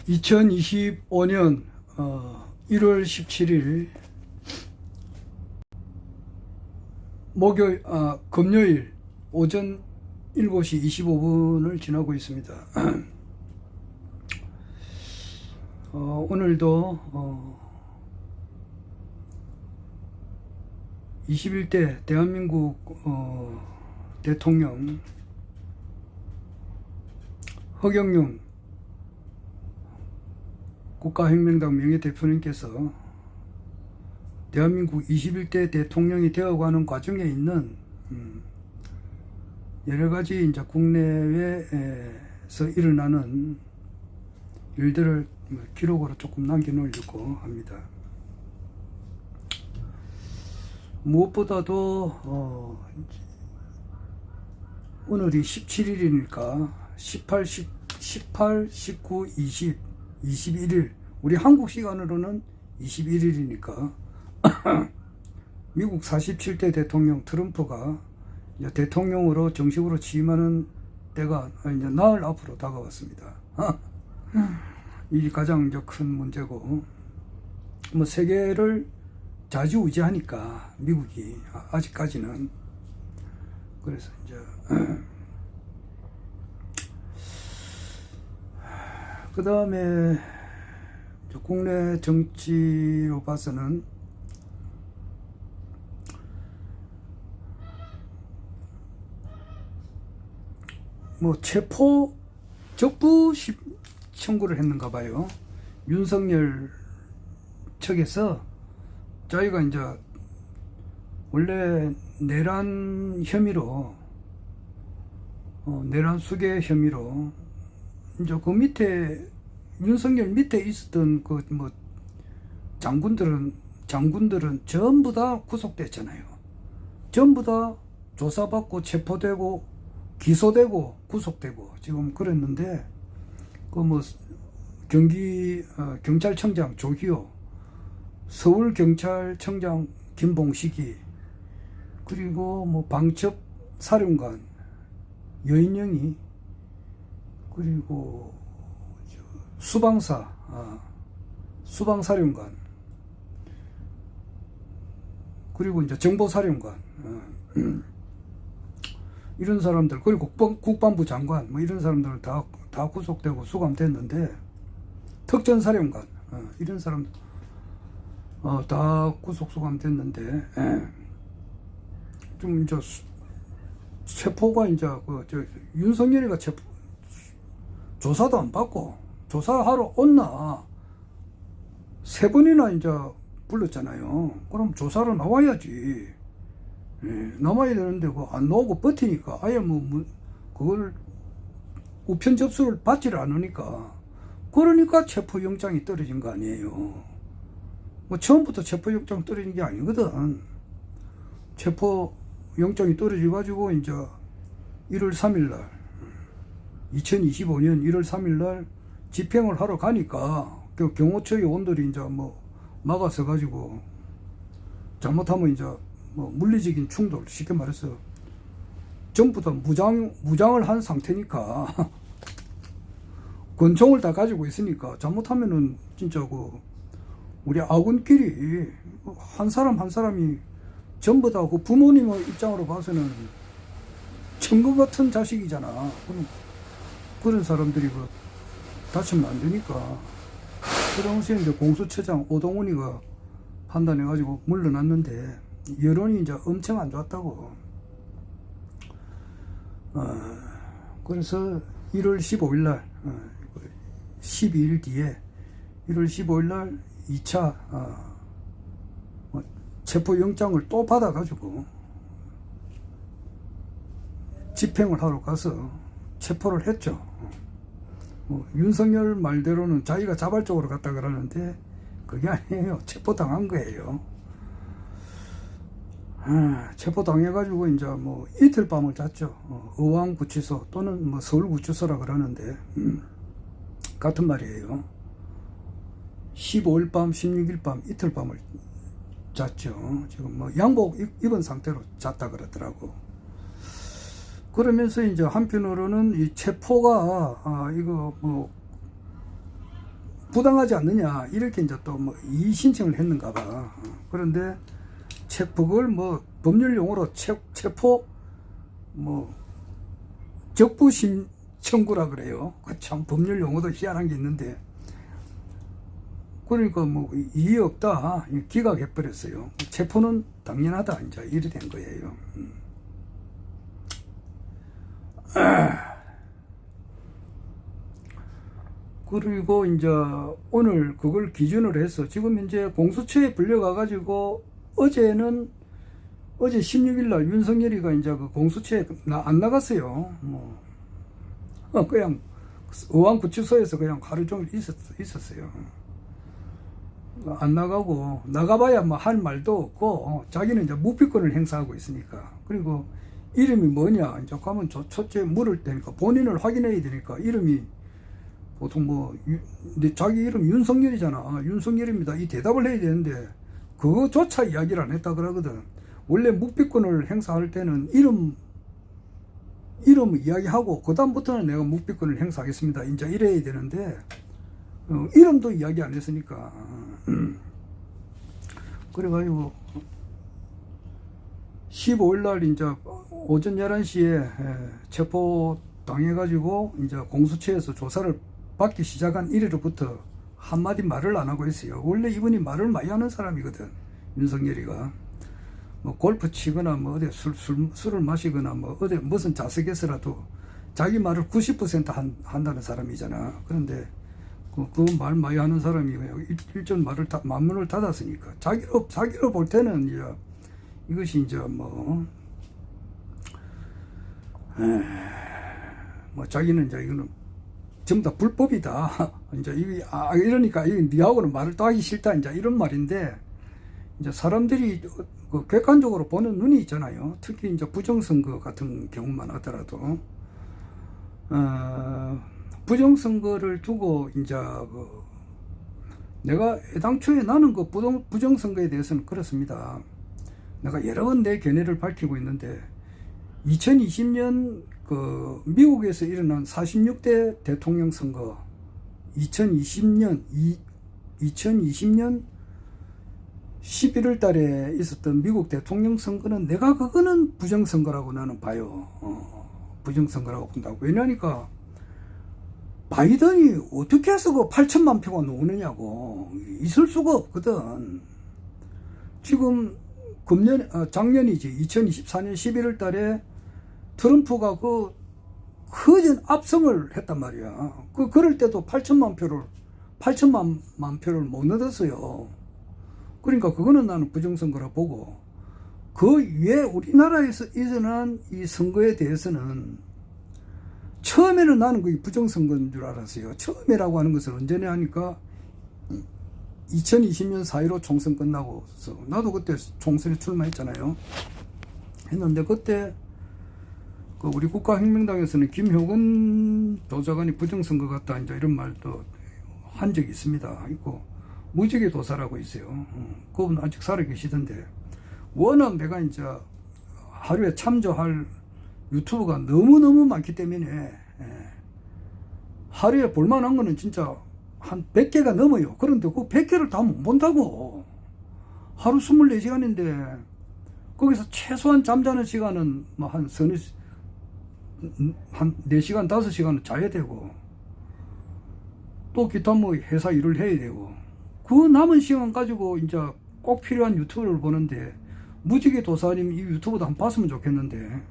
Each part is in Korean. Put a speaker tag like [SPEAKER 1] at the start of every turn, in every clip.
[SPEAKER 1] 2025년 1월 17일 금요일 오전 7시 25분을 지나고 있습니다. 오늘도 21대 대한민국 대통령 허경영 국가혁명당 명예대표님께서 대한민국 21대 대통령이 되어가는 과정에 있는 여러가지 이제 국내외에서 일어나는 일들을 기록으로 조금 남겨놓으려고 합니다. 무엇보다도 오늘이 17일이니까 18, 19, 20, 21일 우리 한국 시간으로는 21일이니까 미국 47대 대통령 트럼프가 이제 대통령으로 정식으로 취임하는 때가 이제 나흘 앞으로 다가왔습니다. 이 가장 이제 큰 문제고, 뭐 세계를 좌지우지하니까 미국이 아직까지는. 그래서 이제 그 다음에 국내 정치로 봐서는 뭐 체포 적부 청구를 했는가 봐요. 윤석열 측에서 저희가 이제 원래 내란 혐의로 내란 수괴 혐의로 이제 그 밑에 윤석열 밑에 있었던 그 뭐 장군들은 전부 다 구속됐잖아요. 전부 다 조사받고 체포되고 기소되고 구속되고 지금 그랬는데 그 뭐 경기 경찰청장 조기호, 서울 경찰청장 김봉식이, 그리고 뭐 방첩 사령관 여인영이, 그리고 수방사령관, 그리고 이제 정보사령관, 이런 사람들, 그리고 국방부 장관, 뭐 이런 사람들은 다 구속되고 수감됐는데, 특전사령관, 이런 사람들, 다 구속 수감됐는데, 좀 이제 체포가 이제 윤석열이가 조사도 안 받고 조사하러 온나 3번이나 이제 불렀잖아요. 그럼 조사로 나와야지. 나와야 되는데 안 나오고 버티니까 아예 그걸 우편 접수를 받지를 않으니까, 그러니까 체포영장이 떨어진 거 아니에요. 뭐 처음부터 체포영장 떨어진 게 아니거든. 체포영장이 떨어져 가지고 이제 1월 3일 날 2025년 1월 3일 날 집행을 하러 가니까 그 경호처 요원들이 이제 뭐 막아서 가지고 잘못하면 이제 뭐 물리적인 충돌, 쉽게 말해서 전부 다 무장을 한 상태니까 권총을 다 가지고 있으니까 잘못하면은 진짜 우리 아군끼리 한 사람 한 사람이 전부 다 그 부모님의 입장으로 봐서는 천국 같은 자식이잖아. 그런 사람들이 다치면 안 되니까. 그 당시에 이제 공수처장 오동훈이가 판단해가지고 물러났는데 여론이 이제 엄청 안 좋았다고. 그래서 1월 15일 날, 12일 뒤에 1월 15일 날 2차 체포영장을 또 받아가지고 집행을 하러 가서 체포를 했죠. 윤석열 말대로는 자기가 자발적으로 갔다 그러는데 그게 아니에요. 체포당한 거예요. 체포당해가지고 이제 뭐 이틀 밤을 잤죠. 의왕구치소 또는 뭐 서울구치소라 그러는데 같은 말이에요. 15일 밤, 16일 밤 이틀 밤을 잤죠. 지금 뭐 양복 입은 상태로 잤다 그러더라고. 그러면서 이제 한편으로는 이 체포가 이거 뭐 부당하지 않느냐 이렇게 이제 또 뭐 이의 신청을 했는가 봐. 그런데 그걸 뭐 법률 용어로 체포 뭐 적부심 청구라 그래요. 그 참 법률 용어도 희한한 게 있는데, 그러니까 뭐 이의 없다 기각해 버렸어요. 체포는 당연하다 이제 이래 된 거예요. 그리고 이제 오늘 그걸 기준으로 해서 지금 현재 공수처에 불려가 가지고 어제 16일 날 윤석열이가 이제 그 공수처에 안 나갔어요. 뭐 그냥 의왕구치소에서 그냥 하루 종일 있었어요. 안 나가고, 나가봐야 뭐 할 말도 없고, 자기는 이제 묵비권을 행사하고 있으니까. 그리고 이름이 뭐냐 이제 가면 첫째 물을 때니까 본인을 확인해야 되니까 이름이 보통 뭐 자기 이름 윤석열이잖아. 윤석열입니다. 이 대답을 해야 되는데 그거조차 이야기를 안 했다 그러거든. 원래 묵비권을 행사할 때는 이름 이야기하고 그 다음부터는 내가 묵비권을 행사하겠습니다 이제 이래야 되는데 이름도 이야기 안 했으니까 그래가지고 15일날 이제 오전 11시에 체포 당해가지고 이제 공수처에서 조사를 받기 시작한 이래로부터 한마디 말을 안 하고 있어요. 원래 이분이 말을 많이 하는 사람이거든. 윤석열이가 뭐 골프 치거나 뭐 어디 술을 마시거나 뭐 어디 무슨 자석에서라도 자기 말을 90% 한다는 사람이잖아. 그런데 그 말 많이 하는 사람이 일절 만문을 닫았으니까 자기로 볼 때는 이제 이것이 이제 뭐 자기는 이제 이거는 전부 다 불법이다. 이제 이러니까 니하고는 말을 또 하기 싫다. 이제 이런 말인데 이제 사람들이 그 객관적으로 보는 눈이 있잖아요. 특히 이제 부정선거 같은 경우만 하더라도 부정선거를 두고 이제 내가 애당초에 나는 그 부정선거에 대해서는 그렇습니다. 내가 여러 번 내 견해를 밝히고 있는데 2020년 그 미국에서 일어난 46대 대통령 선거 2020년 11월 달에 있었던 미국 대통령 선거는 내가 그거는 부정선거라고 나는 봐요. 부정선거라고 본다고. 왜냐니까 바이든이 어떻게 해서 그 8천만 표가 나오느냐고. 있을 수가 없거든. 지금 작년이지 2024년 11월 달에 트럼프가 그 커진 압승을 했단 말이야. 그럴 때도 8천만 표를 못 얻었어요. 그러니까 그거는 나는 부정선거라 보고, 그 위에 우리나라에서 일어난 이 선거에 대해서는 처음에는 나는 그게 부정선거인 줄 알았어요. 처음이라고 하는 것은 언제냐 하니까 2020년 4.15 총선 끝나고서 나도 그때 총선에 출마했잖아요. 했는데 그때 그 우리 국가혁명당에서는 김효근 도자관이 부정선거 같다 이제 이런 말도 한 적이 있습니다. 있고 무지개 도사라고 있어요. 그분 아직 살아 계시던데 워낙 내가 이제 하루에 참조할 유튜브가 너무너무 많기 때문에 하루에 볼만한 거는 진짜 한 100개가 넘어요. 그런데 그 100개를 다 못 본다고. 하루 24시간인데 거기서 최소한 잠자는 시간은 뭐 한 4시간 5시간은 자야 되고 또 기타 뭐 회사 일을 해야 되고 그 남은 시간 가지고 이제 꼭 필요한 유튜브를 보는데 무지개 도사님 이 유튜브도 한번 봤으면 좋겠는데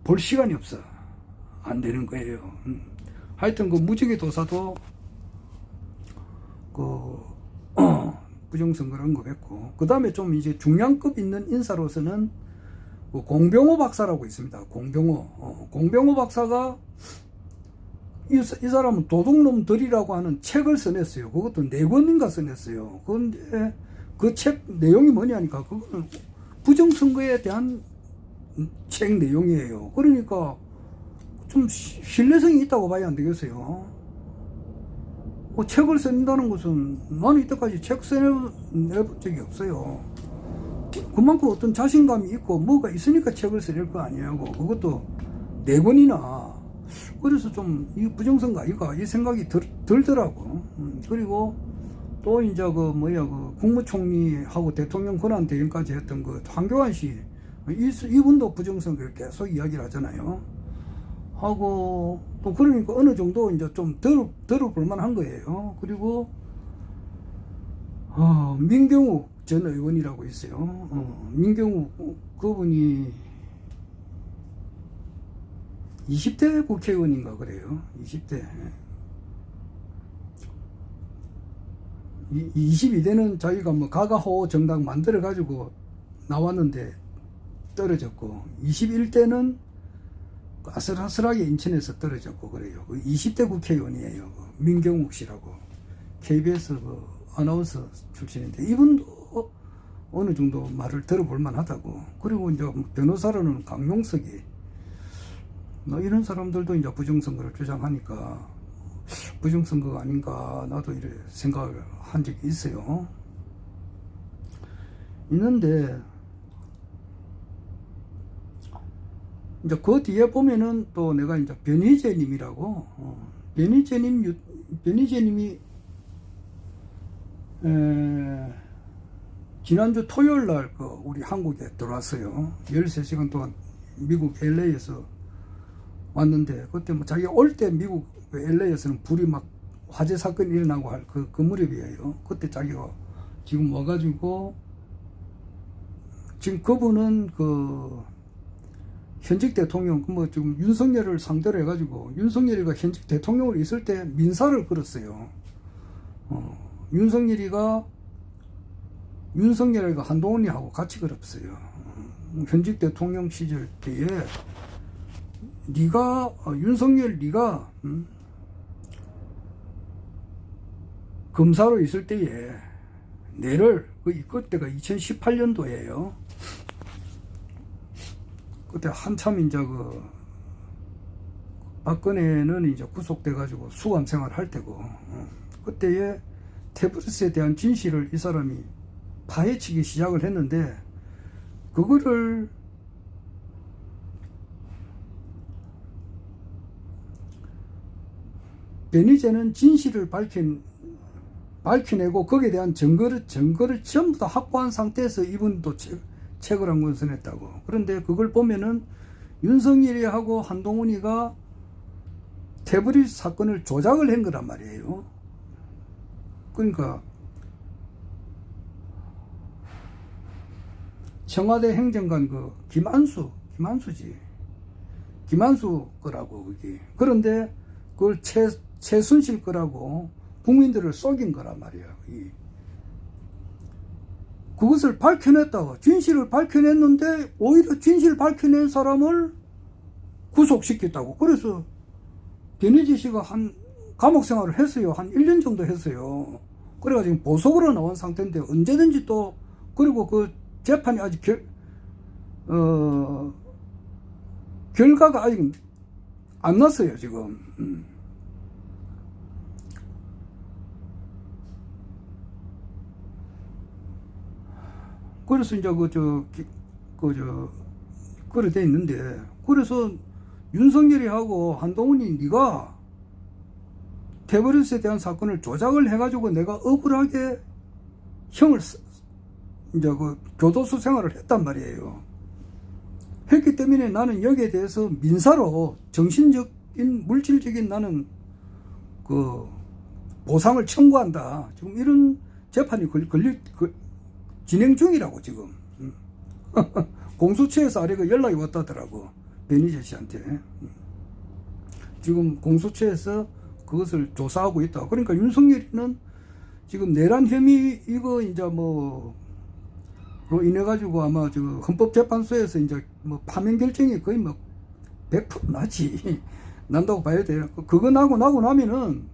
[SPEAKER 1] 볼 시간이 없어. 안 되는 거예요. 하여튼 그 무지개 도사도 부정선거를 언급했고, 그 다음에 좀 이제 중량급 있는 인사로서는 그 공병호 박사라고 있습니다. 공병호 박사가 이 사람은 도둑놈들이라고 하는 책을 써냈어요. 그것도 4권인가 써냈어요. 그런데 그 책 내용이 뭐냐니까 그거는 부정선거에 대한 책 내용이에요. 그러니까 좀 신뢰성이 있다고 봐야 안 되겠어요. 책을 쓴다는 것은 나는 이때까지 책 써내본 적이 없어요. 그만큼 어떤 자신감이 있고 뭐가 있으니까 책을 써낼 거 아니냐고. 그것도 4권이나. 그래서 좀 이 부정선거 아닌가 이 생각이 들더라고. 그리고 또 이제 그 국무총리하고 대통령 권한 대행까지 했던 그 황교안 씨, 이분도 부정선거를 계속 이야기를 하잖아요. 하고 또 그러니까 어느 정도 이제 좀 들어볼 만한 거예요. 그리고 민경욱 전 의원이라고 있어요. 민경욱 그분이 20대 국회의원인가 그래요. 20대. 22대는 자기가 뭐 가가호 정당 만들어 가지고 나왔는데 떨어졌고, 21대는 아슬아슬하게 인천에서 떨어졌고 그래요. 20대 국회의원이에요. 민경욱 씨라고. KBS 그 아나운서 출신인데, 이분도 어느 정도 말을 들어볼 만하다고. 그리고 이제 변호사로는 강용석이, 이런 사람들도 이제 부정선거를 주장하니까 부정선거가 아닌가 나도 이래 생각을 한 적이 있어요. 있는데 이제 그 뒤에 보면은 또 내가 이제 변희재님이라고, 변희재님이 지난주 토요일 날 우리 한국에 들어왔어요. 13시간 동안 미국 LA에서 왔는데, 그때 뭐 자기가 올 때 미국 LA에서는 불이 막 화재 사건이 일어나고 할 그 무렵이에요. 그때 자기가 지금 와가지고, 지금 그분은 현직 대통령, 지금 윤석열을 상대로 해가지고, 윤석열이가 현직 대통령으로 있을 때 민사를 걸었어요. 윤석열이가 한동훈이하고 같이 걸었어요. 현직 대통령 시절 때에 윤석열 네가 검사로 있을 때에 내를, 그때가 2018년도예요. 그때 한참 이제 박근혜는 이제 구속돼가지고 수감 생활을 할 때고, 그때에 테브리스에 대한 진실을 이 사람이 파헤치기 시작을 했는데, 그거를 변희재는 진실을 밝혀내고 거기에 대한 증거를 전부 다 확보한 상태에서 이분도 책을 한 권 써냈다고. 그런데 그걸 보면은 윤석열이하고 한동훈이가 태블릿 사건을 조작을 한 거란 말이에요. 그러니까 청와대 행정관 김한수 거라고 그게. 그런데 그걸 최순실 거라고 국민들을 속인 거란 말이야. 그것을 밝혀냈다고, 진실을 밝혀냈는데 오히려 진실 밝혀낸 사람을 구속시켰다고. 그래서 변희재 씨가 한 감옥 생활을 했어요. 한 1년 정도 했어요. 그래가지고 지금 보석으로 나온 상태인데 언제든지 또, 그리고 그 재판이 아직 결과가 아직 안 났어요, 지금. 그래서 이제 그래 돼 있는데, 그래서 윤석열이하고 한동훈이 네가 태블릿에 대한 사건을 조작을 해가지고 내가 억울하게 형을 이제 교도소 생활을 했단 말이에요. 했기 때문에 나는 여기에 대해서 민사로 정신적인, 물질적인 나는 보상을 청구한다. 지금 이런 재판이 진행 중이라고 지금. 공수처에서 아래가 연락이 왔다더라고, 변희재 씨한테. 지금 공수처에서 그것을 조사하고 있다. 그러니까 윤석열이는 지금 내란 혐의 이거 이제 로 인해 가지고 아마 헌법재판소에서 이제 파면 결정이 거의 100% 나지 난다고 봐야 돼요. 그거 나고 나면은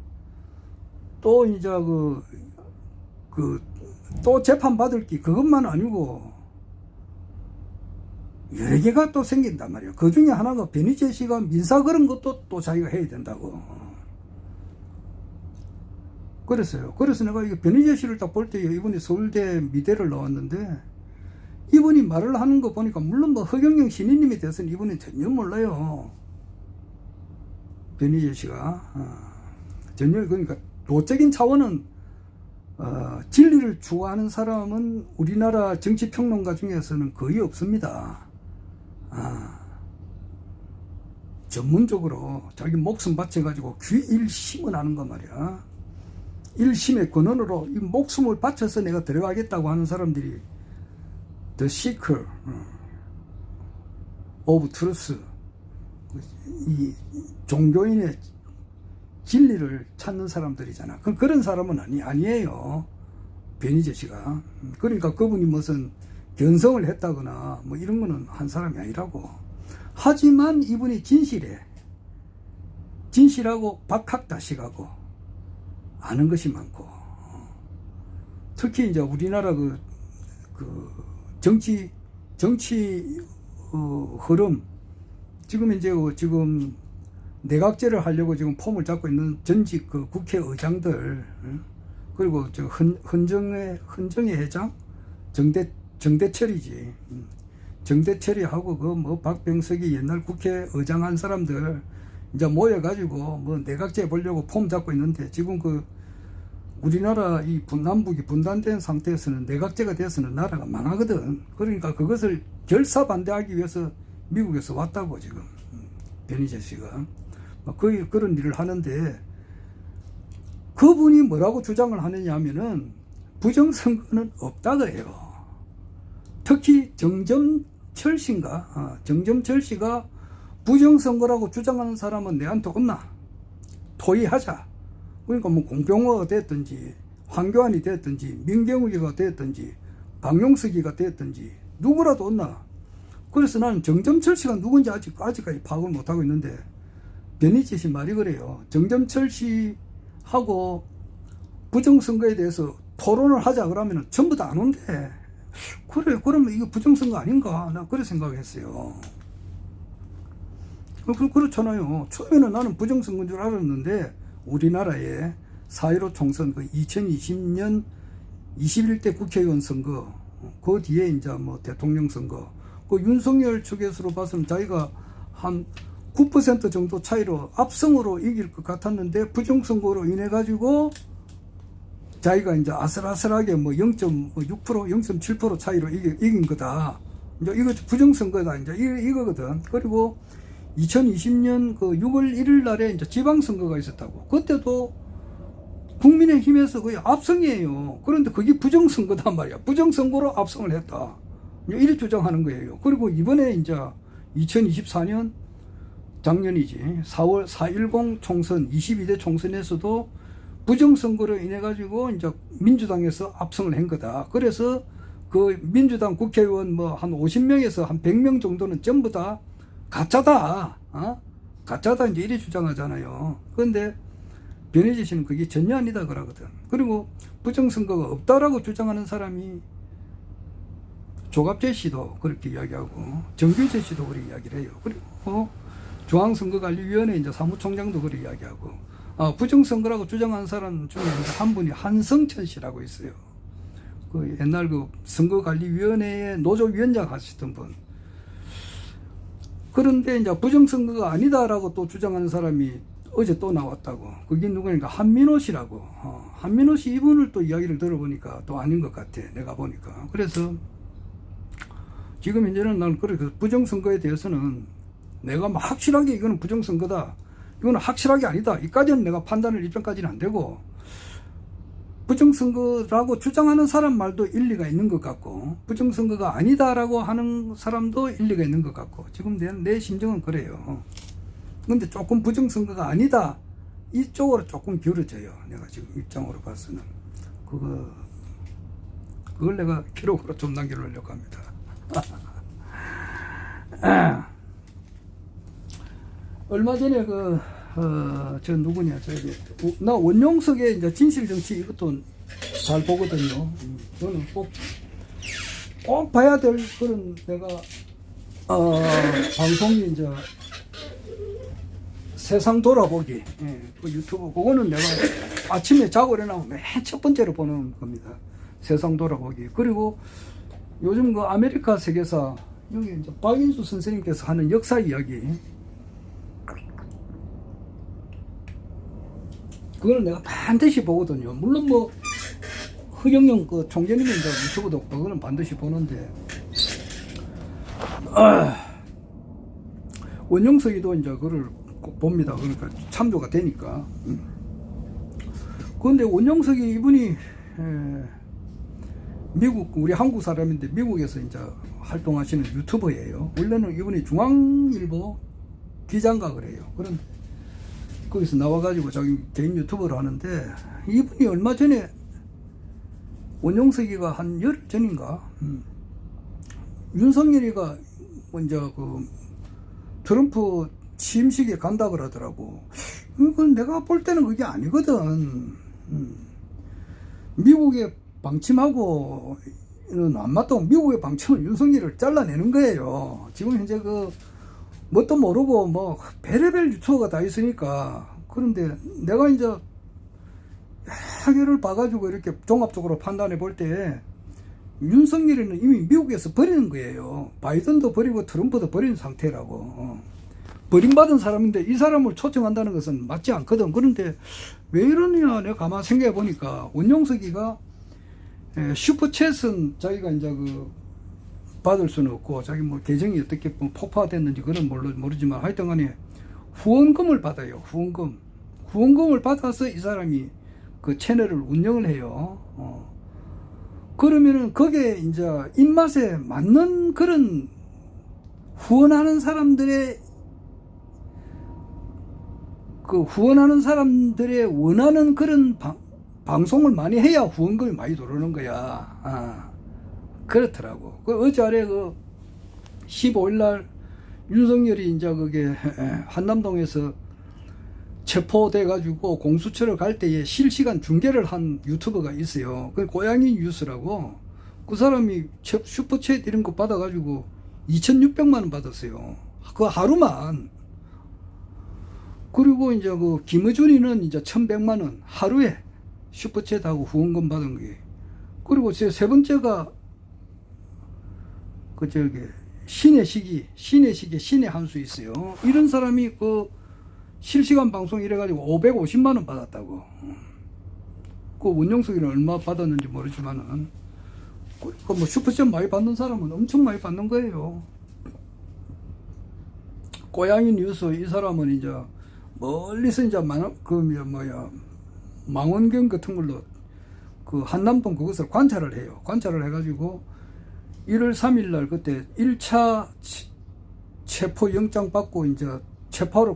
[SPEAKER 1] 또 이제 또 재판 받을 게 그것만 아니고 여러 개가 또 생긴단 말이에요. 그 중에 하나가 변희재 씨가 민사 그런 것도 또 자기가 해야 된다고. 그랬어요. 그래서 내가 이거 변희재 씨를 딱 볼 때 이분이 서울대 미대를 나왔는데, 이분이 말을 하는 거 보니까 물론 허경영 신인님에 대해서는 이분은 전혀 몰라요. 변희재 씨가 전혀, 그러니까 도적인 차원은 진리를 추구하는 사람은 우리나라 정치평론가 중에서는 거의 없습니다. 전문적으로 자기 목숨 바쳐가지고 일심을 하는 거 말이야. 일심의 근원으로 이 목숨을 바쳐서 내가 들어가겠다고 하는 사람들이 The Seeker of Truth, 이 종교인의 진리를 찾는 사람들이잖아. 그런 사람은 아니에요. 베니제 씨가. 그러니까 그분이 무슨 견성을 했다거나 뭐 이런 거는 한 사람이 아니라고. 하지만 이분이 진실해. 진실하고 박학다식하고 아는 것이 많고. 특히 이제 우리나라 그 정치 흐름, 지금 이제 지금 내각제를 하려고 지금 폼을 잡고 있는 전직 그 국회의장들, 그리고 저 헌정의 회장 정대철이지. 정대철이하고 그 뭐 박병석이 옛날 국회의장 한 사람들 이제 모여가지고 뭐 내각제 보려고 폼 잡고 있는데, 지금 그 우리나라 이 남북이 분단된 상태에서는 내각제가 돼서는 나라가 망하거든. 그러니까 그것을 결사반대하기 위해서 미국에서 왔다고 지금 베니제 씨가 그런 일을 하는데, 그분이 뭐라고 주장을 하느냐 하면은 부정선거는 없다고 해요. 특히 정점철 씨가 부정선거라고 주장하는 사람은 내한테 없나? 토의하자. 그러니까 뭐 공병호가 됐든지 황교안이 됐든지 민경욱이가 됐든지 강용석이가 됐든지 누구라도 없나? 그래서 나는 정점철 씨가 누군지 아직까지 파악을 못하고 있는데, 베니제 씨 말이 그래요. 정점철 씨하고 부정선거에 대해서 토론을 하자 그러면 전부 다 안 온대. 그래, 그러면 이거 부정선거 아닌가? 나 그래 생각했어요. 그렇잖아요. 처음에는 나는 부정선거인 줄 알았는데, 우리나라의 4.15 총선, 그 2020년 21대 국회의원 선거, 그 뒤에 이제 뭐 대통령 선거, 그 윤석열 측에서로 봐서는 자기가 한 9% 정도 차이로 압승으로 이길 것 같았는데, 부정선거로 인해 가지고 자기가 이제 아슬아슬하게 뭐 0.6%, 0.7% 차이로 이긴 거다. 이제 이거 부정선거다. 이제 이거거든. 그리고 2020년 그 6월 1일 날에 이제 지방선거가 있었다고. 그때도 국민의힘에서 거의 압승이에요. 그런데 그게 부정선거단 말이야. 부정선거로 압승을 했다. 이렇게 주장하는 거예요. 그리고 이번에 이제 2024년 작년이지 4월 4.10 총선 22대 총선에서도 부정선거로 인해 가지고 이제 민주당에서 압승을 한 거다. 그래서 그 민주당 국회의원 뭐 한 50명에서 한 100명 정도는 전부 다 가짜다. 가짜다 이제 이래 주장하잖아요. 그런데 베니제 씨는 그게 전혀 아니다 그러거든. 그리고 부정선거가 없다라고 주장하는 사람이 조갑재 씨도 그렇게 이야기하고 정규재 씨도 그렇게 이야기를 해요. 그리고 중앙선거관리위원회 이제 사무총장도 그렇게 이야기하고, 부정선거라고 주장하는 사람 중에 한 분이 한성천 씨라고 있어요. 그 옛날 그 선거관리위원회의 노조위원장 하시던 분. 그런데 이제 부정선거가 아니다라고 또 주장하는 사람이 어제 또 나왔다고. 그게 누구니까 한민호 씨라고. 한민호 씨 이분을 또 이야기를 들어보니까 또 아닌 것 같아. 내가 보니까. 그래서 지금 현재는 나는 그렇게 부정선거에 대해서는 내가 막 확실하게 이거는 부정선거다, 이거는 확실하게 아니다, 이까지는 내가 판단을 입장까지는 안 되고, 부정선거라고 주장하는 사람 말도 일리가 있는 것 같고, 부정선거가 아니다라고 하는 사람도 일리가 있는 것 같고, 지금 내 심정은 그래요. 근데 조금 부정선거가 아니다 이쪽으로 조금 기울어져요. 내가 지금 입장으로 봐서는 그걸 내가 기록으로 좀 남겨놓으려고 합니다. 얼마 전에 저 누구냐, 나 원용석의 이제 진실정치 이것도 잘 보거든요. 저는 꼭 봐야 될 그런 내가 방송이 이제 세상 돌아보기, 그 유튜브 그거는 내가 아침에 자고 일어나면 맨 첫 번째로 보는 겁니다. 세상 돌아보기. 그리고 요즘 그 아메리카 세계사 여기 이제 박인수 선생님께서 하는 역사 이야기. 그거는 내가 반드시 보거든요. 물론 뭐 허경영 그 총재님의 이제 유튜브도 그거는 반드시 보는데, 원영석이도 이제 그걸 꼭 봅니다. 그러니까 참조가 되니까. 그런데 원영석이 이분이 미국, 우리 한국 사람인데 미국에서 이제 활동하시는 유튜버예요. 원래는 이분이 중앙일보 기자인가 그래요. 그런 거기서 나와가지고 자기 개인 유튜버를 하는데, 이분이 얼마 전에 원영석이가 한 열흘 전인가 윤석열이가 먼저 그 트럼프 취임식에 간다 그러더라고. 그건 내가 볼 때는 그게 아니거든. 미국의 방침하고는 안 맞다고. 미국의 방침은 윤석열을 잘라내는 거예요. 지금 현재 그 뭣도 모르고 뭐 별의별 유튜버가 다 있으니까. 그런데 내가 이제 여러 개를 봐가지고 이렇게 종합적으로 판단해 볼 때 윤석열이는 이미 미국에서 버리는 거예요. 바이든도 버리고 트럼프도 버리는 상태라고. 버림받은 사람인데 이 사람을 초청한다는 것은 맞지 않거든. 그런데 왜 이러느냐 내가 가만 생각해 보니까, 원영석이가 슈퍼챗은 자기가 이제 그 받을 수는 없고, 자기 뭐 계정이 어떻게 폭파됐는지 그건 모르지만 하여튼 간에 후원금을 받아요. 후원금을 받아서 이 사람이 그 채널을 운영을 해요. 그러면은 거기에 이제 입맛에 맞는 그런 후원하는 사람들의 원하는 그런 방송을 많이 해야 후원금이 많이 들어오는 거야. 그렇더라고. 어제 아래 그 15일날 윤석열이 이제 그게 한남동에서 체포돼가지고 공수처를 갈 때에 실시간 중계를 한 유튜버가 있어요. 그 고양이 뉴스라고. 그 사람이 슈퍼챗 이런 거 받아가지고 2,600만 원 받았어요. 그 하루만. 그리고 이제 그 김어준이는 이제 1,100만 원 하루에 슈퍼챗하고 후원금 받은 게. 그리고 제 세 번째가 그 저기 신의 한수 있어요. 이런 사람이 그 실시간 방송 이래가지고 550만 원 받았다고. 그 원영석이는 얼마 받았는지 모르지만은, 그 뭐 슈퍼챗 많이 받는 사람은 엄청 많이 받는 거예요. 고양이 뉴스 이 사람은 이제 멀리서 이제 망원경 같은 걸로 그 한남동 그것을 관찰을 해요. 관찰을 해가지고 1월 3일 날 그때 1차 체포 영장 받고 이제 체포하러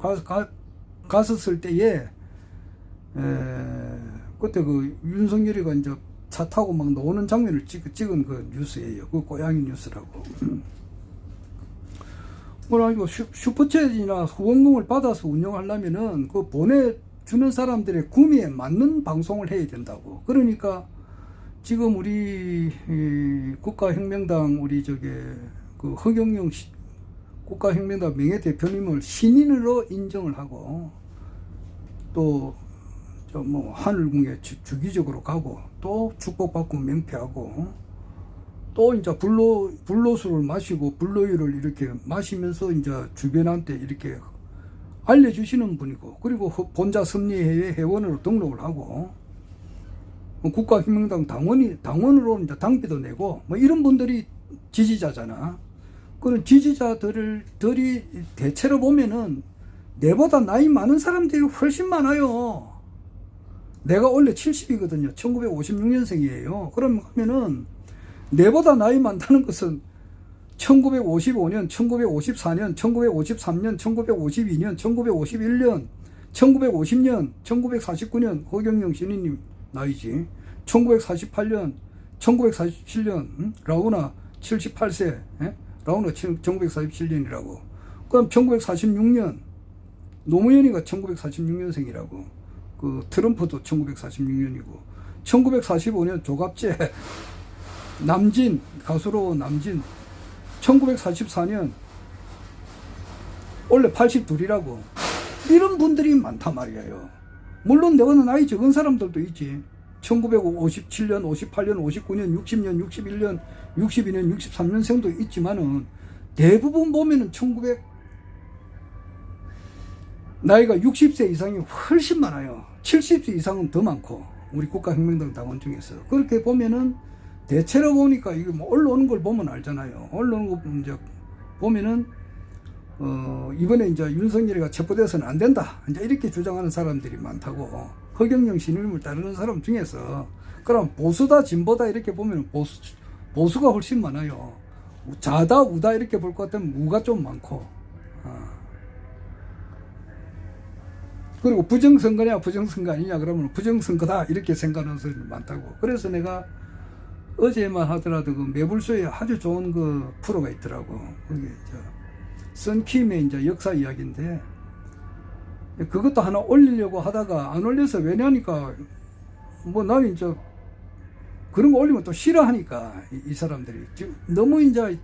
[SPEAKER 1] 갔었을 때에 그때 그 윤석열이가 이제 차 타고 막 노는 장면을 찍은 그 뉴스예요. 그 고양이 뉴스라고. 그래가지고 슈퍼챗이나 후원금을 받아서 운영하려면은 그 보내주는 사람들의 구미에 맞는 방송을 해야 된다고. 그러니까 지금 우리 국가혁명당 우리 그 허경영 국가혁명당 명예대표님을 신인으로 인정을 하고, 또 뭐 하늘궁에 주기적으로 가고, 또 축복받고 명패하고, 또 이제 불로수를 마시고 불로유를 이렇게 마시면서 이제 주변한테 이렇게 알려주시는 분이고, 그리고 본자 섭리회의 회원으로 등록을 하고, 국가혁명당 당원으로 이제 당비도 내고, 뭐 이런 분들이 지지자잖아. 그런 지지자들이 대체로 보면은 내보다 나이 많은 사람들이 훨씬 많아요. 내가 원래 70이거든요. 1956년생이에요. 그러면은 내보다 나이 많다는 것은 1955년, 1954년, 1953년, 1952년, 1951년, 1950년, 1949년 허경영 신인님 나이지. 1948년, 1947년 라우나 78세, 라우나 1947년이라고. 그럼 1946년 노무현이가 1946년생이라고. 그 트럼프도 1946년이고, 1945년 조갑재 남진 가수로 1944년 원래 82이라고. 이런 분들이 많단 말이에요. 물론 내가 나이 적은 사람들도 있지. 1957년, 58년, 59년, 60년, 61년, 62년, 63년생도 있지만은 대부분 보면은 나이가 60세 이상이 훨씬 많아요. 70세 이상은 더 많고, 우리 국가혁명당 당원 중에서. 그렇게 보면은 대체로 보니까 이게 뭐 올라오는 걸 보면 알잖아요. 올라오는 거 이제 보면은 이번에 이제 윤석열이가 첩보돼서는 안 된다, 이제 이렇게 주장하는 사람들이 많다고. 허경영 신임을 따르는 사람 중에서 그럼 보수다 진보다 이렇게 보면 보수가 훨씬 많아요. 좌다 우다 이렇게 볼 것 같으면 우가 좀 많고. 그리고 부정선거냐 부정선거 아니냐 그러면 부정선거다 이렇게 생각하는 사람이 많다고. 그래서 내가 어제만 하더라도 그 매불쇼에 아주 좋은 그 프로가 있더라고. 그게 썬킴의 이제 역사 이야기인데, 그것도 하나 올리려고 하다가 안 올려서 왜냐니까 뭐 나는 이제 그런 거 올리면 또 싫어하니까 이 사람들이 너무 이제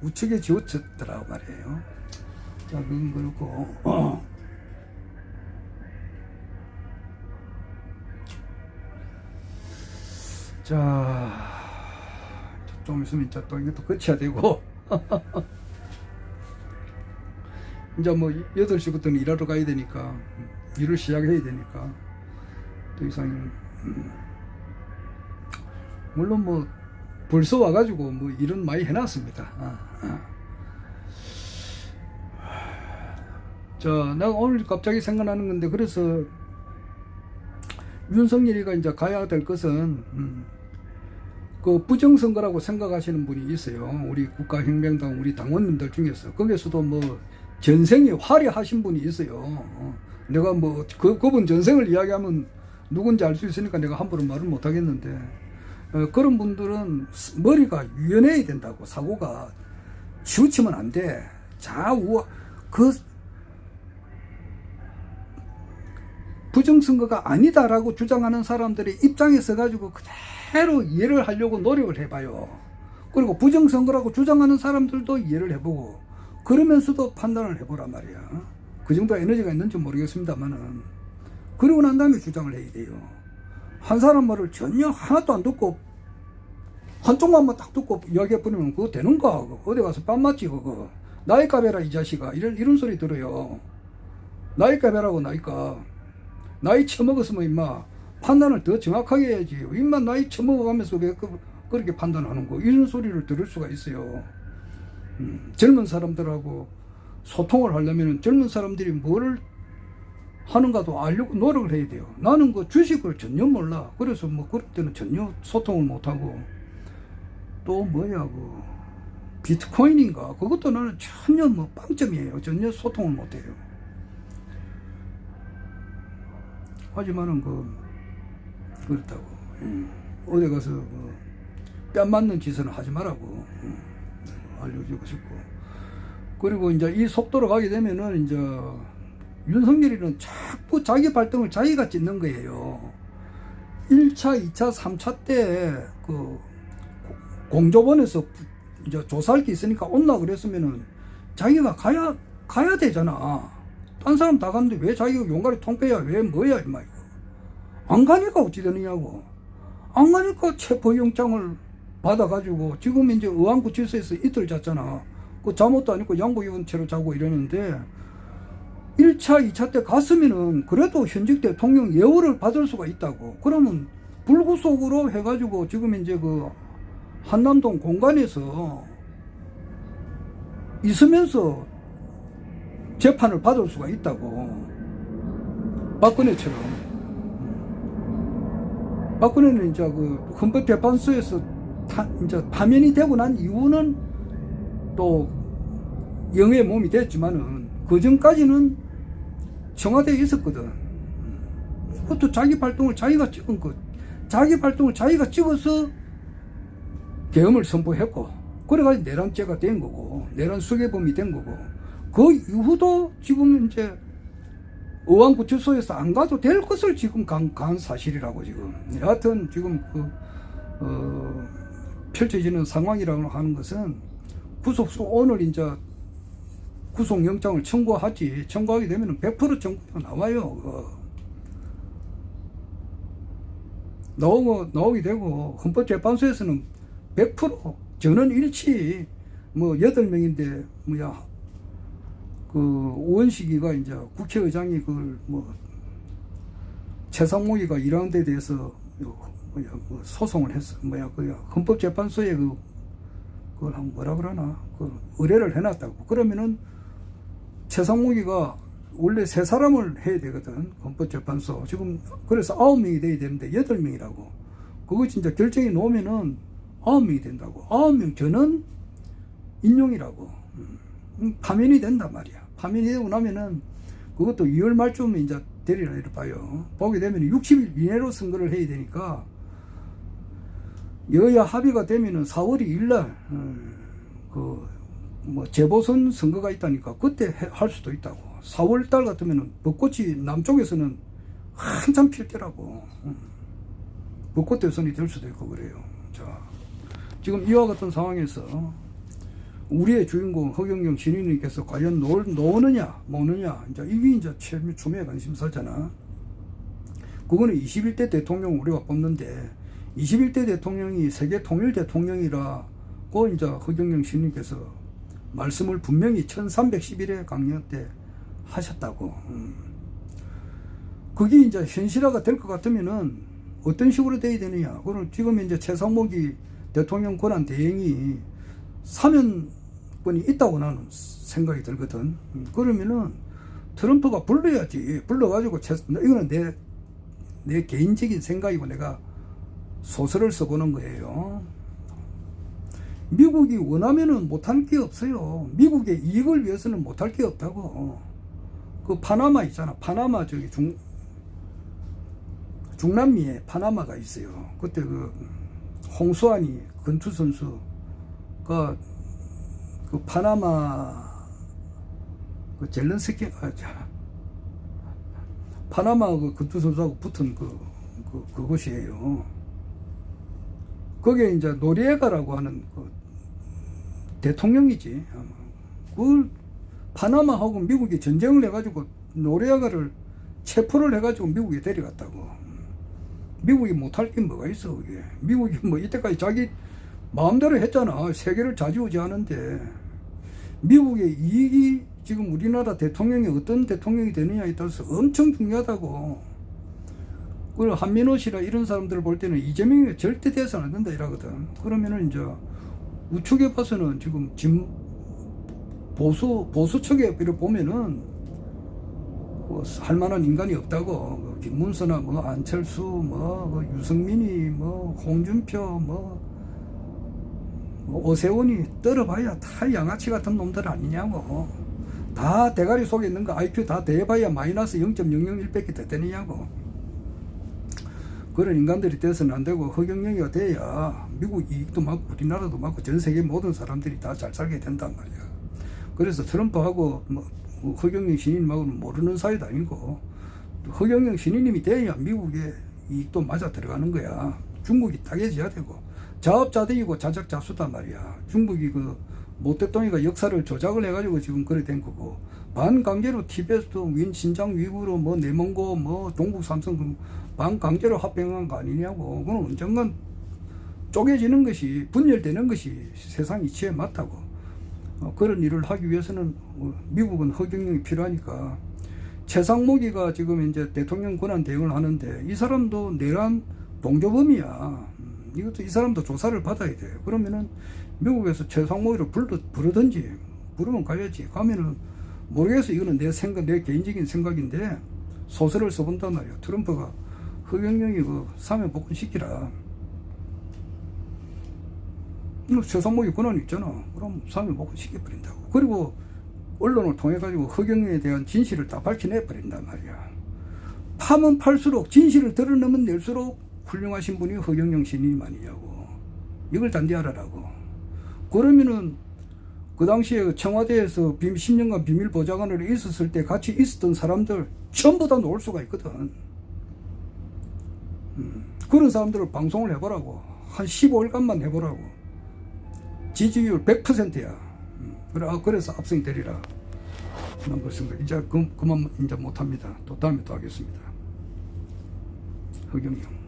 [SPEAKER 1] 우측에 지워졌더라고 말이에요. 자, 그건 그렇고. 자, 좀 있으면 이제 또 이것도 끝이야 되고. 이제 뭐 8시부터는 일하러 가야 되니까, 일을 시작해야 되니까 더 이상 물론 뭐 벌써 와가지고 뭐 일은 많이 해놨습니다. 자, 내가 오늘 갑자기 생각나는 건데, 그래서 윤석열이가 이제 가야 될 것은 그 부정선거라고 생각하시는 분이 있어요. 우리 국가혁명당 우리 당원님들 중에서. 거기서도 뭐 전생이 화려하신 분이 있어요. 내가 뭐 그분 전생을 이야기하면 누군지 알 수 있으니까 내가 함부로 말을 못 하겠는데, 그런 분들은 머리가 유연해야 된다고. 사고가 치우치면 안 돼. 좌우 그 부정선거가 아니다라고 주장하는 사람들의 입장에 서가지고 그대로 이해를 하려고 노력을 해봐요. 그리고 부정선거라고 주장하는 사람들도 이해를 해보고, 그러면서도 판단을 해보란 말이야. 그 정도 에너지가 있는지 모르겠습니다만은. 그러고 난 다음에 주장을 해야 돼요. 한 사람 말을 전혀 하나도 안 듣고 한쪽만 딱 듣고 이야기해버리면 그거 되는가? 어디 가서 뺨 맞지 그거. 나이값 해라 이 자식아. 이런 소리 들어요. 나이값 해라고. 나이 처먹었으면 임마 판단을 더 정확하게 해야지. 임마 나이 처먹어가면서 왜 그렇게 판단하는 거. 이런 소리를 들을 수가 있어요. 젊은 사람들하고 소통을 하려면 젊은 사람들이 뭐를 하는가도 알려고 노력을 해야 돼요. 나는 그 주식을 전혀 몰라. 그래서 뭐 그럴 때는 전혀 소통을 못하고, 또 뭐야 그 비트코인인가 그것도 나는 전혀 뭐 빵점이에요. 전혀 소통을 못해요. 하지만은 그렇다고 어디 가서 뺨 맞는 짓은 하지 말라고 알려주고 싶고. 그리고 이제 이 속도로 가게 되면은 이제 윤석열이는 자꾸 자기 발등을 자기가 찢는 거예요. 1차, 2차, 3차 때 그 공조본에서 이제 조사할 게 있으니까 온나 그랬으면은 자기가 가야 되잖아. 딴 사람 다 갔는데 왜 자기가 용가리 통빼야? 왜 뭐야 임마 이거. 안 가니까 어찌 되느냐고. 안 가니까 체포영장을 받아가지고 지금 이제 의왕구치소에서 이틀 잤잖아. 그 잠옷도 아니고 양복 입은 채로 자고 이러는데, 1차, 2차 때 갔으면은 그래도 현직 대통령 예우를 받을 수가 있다고. 그러면 불구속으로 해가지고 지금 이제 그 한남동 공간에서 있으면서 재판을 받을 수가 있다고. 박근혜처럼. 박근혜는 이제 그 헌법재판소에서 이제 파면이 되고 난 이후는 또 영의 몸이 됐지만은 그 전까지는 청와대에 있었거든. 그것도 자기 발동을 자기가 찍은 거. 자기 발동을 자기가 찍어서 계엄을 선포했고, 그래가지고 내란죄가 된 거고, 내란 수괴범이 된 거고, 그 이후도 지금 이제 의왕구치소에서 안 가도 될 것을 지금 간 사실이라고 지금. 여하튼 지금 펼쳐지는 상황이라고 하는 것은 구속수 오늘 이제 구속영장을 청구하지. 청구하게 되면 100% 청구가 나와요. 나오게 되고, 헌법재판소에서는 100% 전원일치, 뭐 8명인데 뭐야 그 오원식이가 이제 국회의장이 그걸 뭐 최상목이가 일하는 데 대해서 소송을 했어. 헌법재판소에 그걸 뭐라 그러나, 의뢰를 해놨다고. 그러면은 최상목이가 원래 3사람을 해야 되거든, 헌법재판소. 지금 그래서 9명이 돼야 되는데 8명이라고. 그거 진짜 결정이 나오면은 9명이 된다고. 9명 저는 인용이라고. 파면이 된단 말이야. 파면이 되고 나면은 그것도 2월 말쯤에 이제 되리라 이렇게 봐요. 보게 되면 60일 이내로 선거를 해야 되니까, 여야 합의가 되면은 4월 2일날 재보선 선거가 있다니까 그때 할 수도 있다고. 4월 달 같으면은 벚꽃이 남쪽에서는 한참 필 때라고. 벚꽃 대선이 될 수도 있고 그래요. 자, 지금 이와 같은 상황에서 우리의 주인공 허경영 신인님께서 과연 노느냐 뭐느냐, 이제 이게 이제 초미의 관심사잖아. 그거는 21대 대통령 우리가 뽑는데, 21대 대통령이 세계 통일 대통령이라고 이제 허경영 신인님께서 말씀을 분명히 1311회 강연 때 하셨다고. 그게 이제 현실화가 될 것 같으면은 어떤 식으로 돼야 되느냐. 그걸 지금 이제 최상목이 대통령 권한 대행이 사면권이 있다고 나는 생각이 들거든. 그러면은 트럼프가 불러야지. 불러가지고 이거는 내 개인적인 생각이고 내가 소설을 써보는 거예요. 미국이 원하면은 못할 게 없어요. 미국의 이익을 위해서는 못할 게 없다고. 그 파나마 있잖아. 파나마 저기 중남미에 파나마가 있어요. 그때 홍수환이 권투 선수가 파나마 젤렌스키 파나마 권투 선수하고 붙은 그곳이에요. 거기에 이제 노리에가라고 하는 대통령이지. 그걸 파나마하고 미국이 전쟁을 해가지고 노리에가를 체포를 해가지고 미국에 데려갔다고. 미국이 못할 게 뭐가 있어, 그게. 미국이 이때까지 자기 마음대로 했잖아. 세계를 좌지우지하는데. 미국의 이익이 지금 우리나라 대통령이 어떤 대통령이 되느냐에 따라서 엄청 중요하다고. 그리고 한민호 씨라 이런 사람들을 볼 때는 이재명이 절대 돼서는 안 된다 이러거든. 그러면은 이제 우측에 봐서는 지금 보수 측에 이렇게 보면은 할 만한 인간이 없다고. 김문수나 안철수 유승민이 홍준표 오세훈이 떨어봐야 다 양아치 같은 놈들 아니냐고. 다 대가리 속에 있는 거 IQ 다 대봐야 마이너스 0.001밖에 더 되느냐고. 그런 인간들이 돼서는 안 되고, 허경영이가 돼야 미국 이익도 많고 우리나라도 많고 전 세계 모든 사람들이 다 잘 살게 된단 말이야. 그래서 트럼프하고 허경영 신인님하고는 모르는 사이도 아니고, 허경영 신인님이 돼야 미국의 이익도 맞아 들어가는 거야. 중국이 타겟이야 되고, 자업자득이고 자작자수단 말이야. 중국이 모택동이가 역사를 조작을 해가지고 지금 그래 된 거고, 반강제로 티베트, 신장 위구르, 내몽고, 동북 삼성 반강제로 합병한 거 아니냐고. 그건 언젠간 쪼개지는 것이, 분열되는 것이 세상 이치에 맞다고. 그런 일을 하기 위해서는 미국은 허경영이 필요하니까. 최상목이가 지금 이제 대통령 권한 대응을 하는데, 이 사람도 내란 동조범이야. 이것도 이 사람도 조사를 받아야 돼. 그러면은 미국에서 최상목이를 부르든지, 부르면 가야지. 가면은 모르겠어. 이거는 내 개인적인 생각인데 소설을 써본단 말이야. 트럼프가 허경영이 사면 복권 시키라. 최상목이 권한이 있잖아. 그럼 사면 복권 시켜버린다고. 그리고 언론을 통해 가지고 허경영에 대한 진실을 다 밝혀내버린단 말이야. 파면 팔수록, 진실을 드러내면 낼수록 훌륭하신 분이 허경영 신임 아니냐고. 이걸 단디 알아라고. 그러면은 그 당시에 청와대에서 10년간 비밀보좌관으로 있었을 때 같이 있었던 사람들 전부 다 놓을 수가 있거든. 그런 사람들을 방송을 해보라고. 한 15일간만 해보라고. 지지율 100%야. 그래서 압승이 되리라. 그런 것인가. 이제 그만 이제 못합니다. 또 다음에 또 하겠습니다. 허경영.